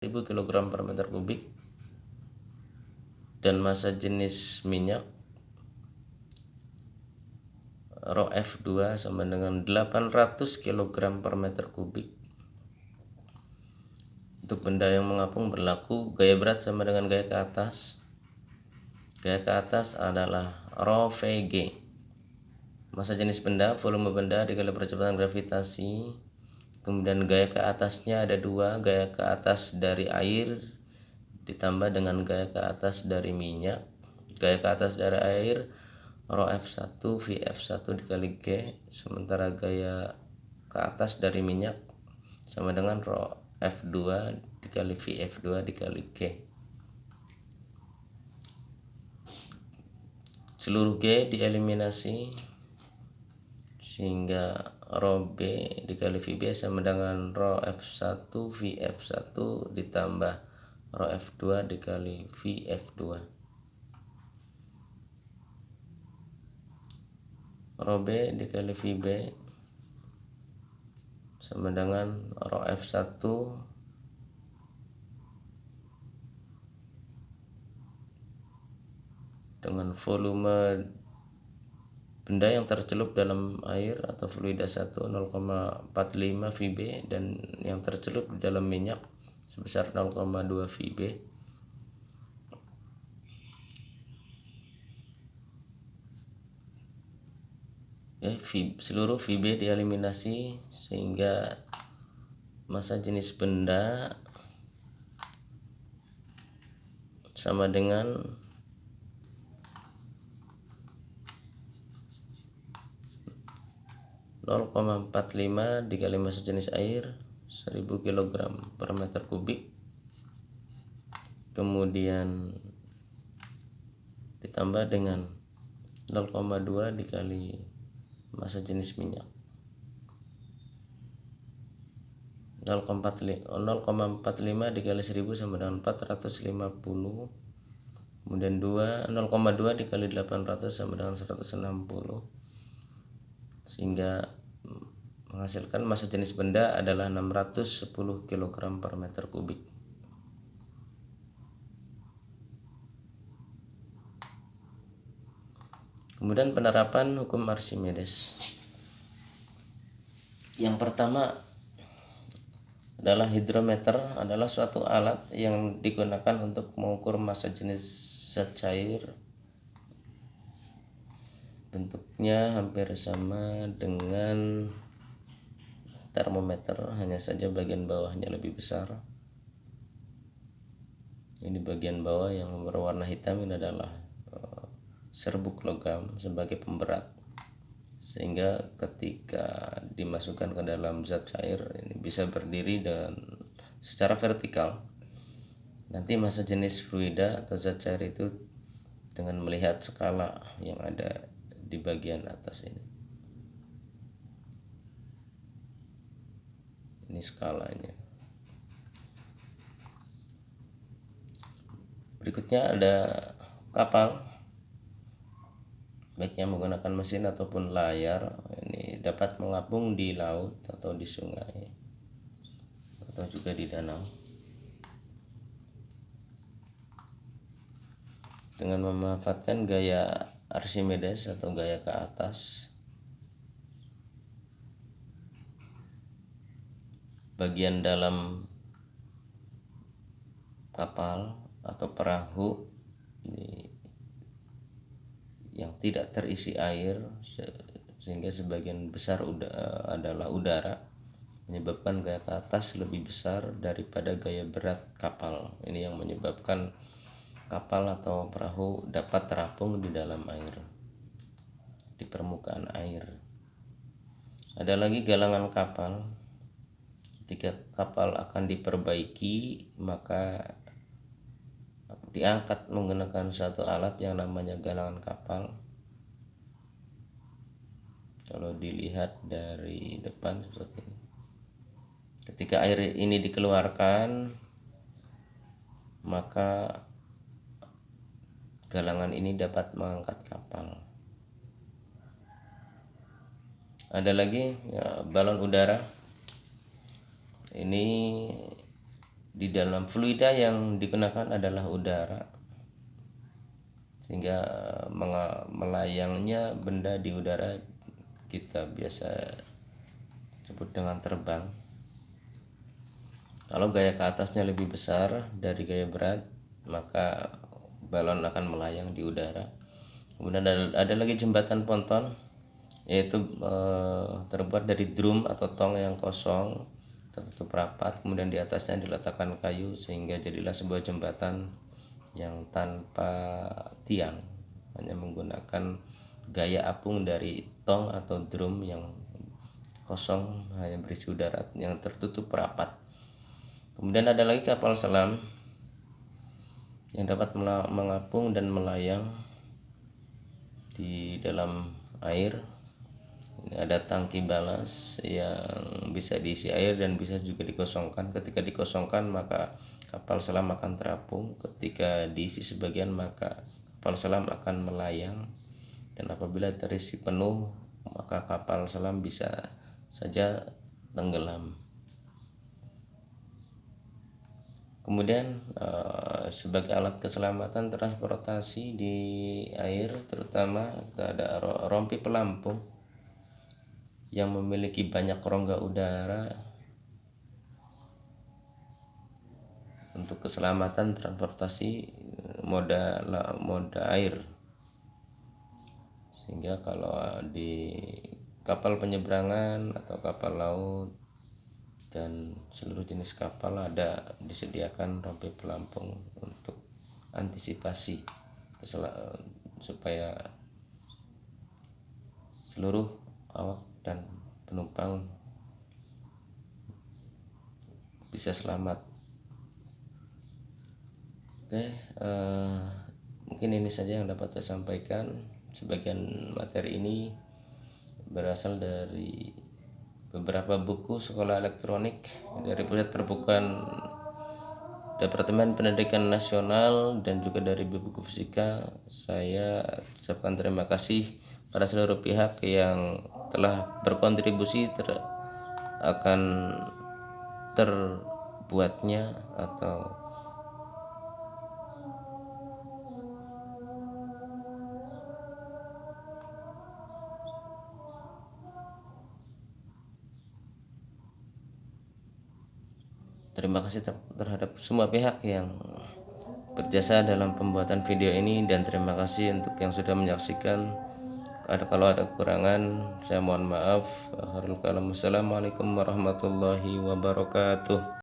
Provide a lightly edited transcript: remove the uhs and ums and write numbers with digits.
1000 kg per meter kubik, dan massa jenis minyak Rho F2 sama dengan 800 kg per meter kubik. Untuk benda yang mengapung berlaku gaya berat sama dengan gaya ke atas. Gaya ke atas adalah Rho Vg. Massa jenis benda, volume benda dikali percepatan gravitasi. Kemudian gaya ke atasnya ada dua, gaya ke atas dari air ditambah dengan gaya ke atas dari minyak. Gaya ke atas dari air Rho F1 Vf1 dikali G, sementara gaya ke atas dari minyak sama dengan Rho F2 dikali Vf2 dikali G. Seluruh G dieliminasi sehingga Rho B dikali Vb sama dengan Rho F1 Vf1 ditambah Rho F2 dikali Vf2. Rho B dikali Vb sama dengan Rho F1 dengan volume benda yang tercelup dalam air atau fluida 1 0,45 Vb dan yang tercelup di dalam minyak sebesar 0,2 Vb. Seluruh Vb dieliminasi sehingga massa jenis benda sama dengan 0,45 dikali massa jenis air 1000 kg per meter kubik, kemudian ditambah dengan 0,2 dikali massa jenis minyak 0,45 dikali 1000 sama dengan 450, kemudian 0,2 dikali 800 sama dengan 160, sehingga menghasilkan massa jenis benda adalah 610 kg per meter kubik. Kemudian penerapan hukum Archimedes. Yang pertama adalah hidrometer, adalah suatu alat yang digunakan untuk mengukur massa jenis zat cair. Bentuknya hampir sama dengan termometer, hanya saja bagian bawahnya lebih besar. Ini bagian bawah yang berwarna hitam ini adalah serbuk logam sebagai pemberat, sehingga ketika dimasukkan ke dalam zat cair ini bisa berdiri dan secara vertikal. Nanti massa jenis fluida atau zat cair itu dengan melihat skala yang ada di bagian atas ini. Ini skalanya. Berikutnya ada kapal, baik yang menggunakan mesin ataupun layar. Ini dapat mengapung di laut atau di sungai atau juga di danau dengan memanfaatkan gaya Archimedes atau gaya ke atas. Bagian dalam kapal atau perahu ini yang tidak terisi air, sehingga sebagian besar adalah udara, menyebabkan gaya ke atas lebih besar daripada gaya berat kapal. Ini yang menyebabkan kapal atau perahu dapat terapung di dalam air, di permukaan air. Ada lagi galangan kapal. Ketika kapal akan diperbaiki, maka diangkat menggunakan suatu alat yang namanya galangan kapal. Kalau dilihat dari depan seperti ini. Ketika air ini dikeluarkan, maka galangan ini dapat mengangkat kapal. Ada lagi balon udara. Ini di dalam fluida yang digunakan adalah udara, sehingga melayangnya benda di udara kita biasa sebut dengan terbang. Kalau gaya ke atasnya lebih besar dari gaya berat, maka balon akan melayang di udara. Kemudian ada lagi jembatan ponton, yaitu terbuat dari drum atau tong yang kosong tertutup rapat, kemudian di atasnya diletakkan kayu sehingga jadilah sebuah jembatan yang tanpa tiang, hanya menggunakan gaya apung dari tong atau drum yang kosong, hanya berisi udara yang tertutup rapat. Kemudian ada lagi kapal selam yang dapat mengapung dan melayang di dalam air. Ini ada tangki balas yang bisa diisi air dan bisa juga dikosongkan. Ketika dikosongkan maka kapal selam akan terapung. Ketika diisi sebagian maka kapal selam akan melayang. Dan apabila terisi penuh maka kapal selam bisa saja tenggelam. Kemudian sebagai alat keselamatan transportasi di air, terutama ada rompi pelampung yang memiliki banyak rongga udara untuk keselamatan transportasi moda air, sehingga kalau di kapal penyeberangan atau kapal laut dan seluruh jenis kapal ada disediakan rompi pelampung untuk antisipasi supaya seluruh awak dan penumpang bisa selamat. Oke, mungkin ini saja yang dapat saya sampaikan. Sebagian materi ini berasal dari beberapa buku sekolah elektronik dari Pusat Perbukuan Departemen Pendidikan Nasional dan juga dari buku fisika. Saya ucapkan terima kasih pada seluruh pihak yang telah berkontribusi akan terbuatnya atau terima kasih terhadap semua pihak yang berjasa dalam pembuatan video ini, dan terima kasih untuk yang sudah menyaksikan. Kalau ada kekurangan saya mohon maaf. Assalamualaikum warahmatullahi wabarakatuh.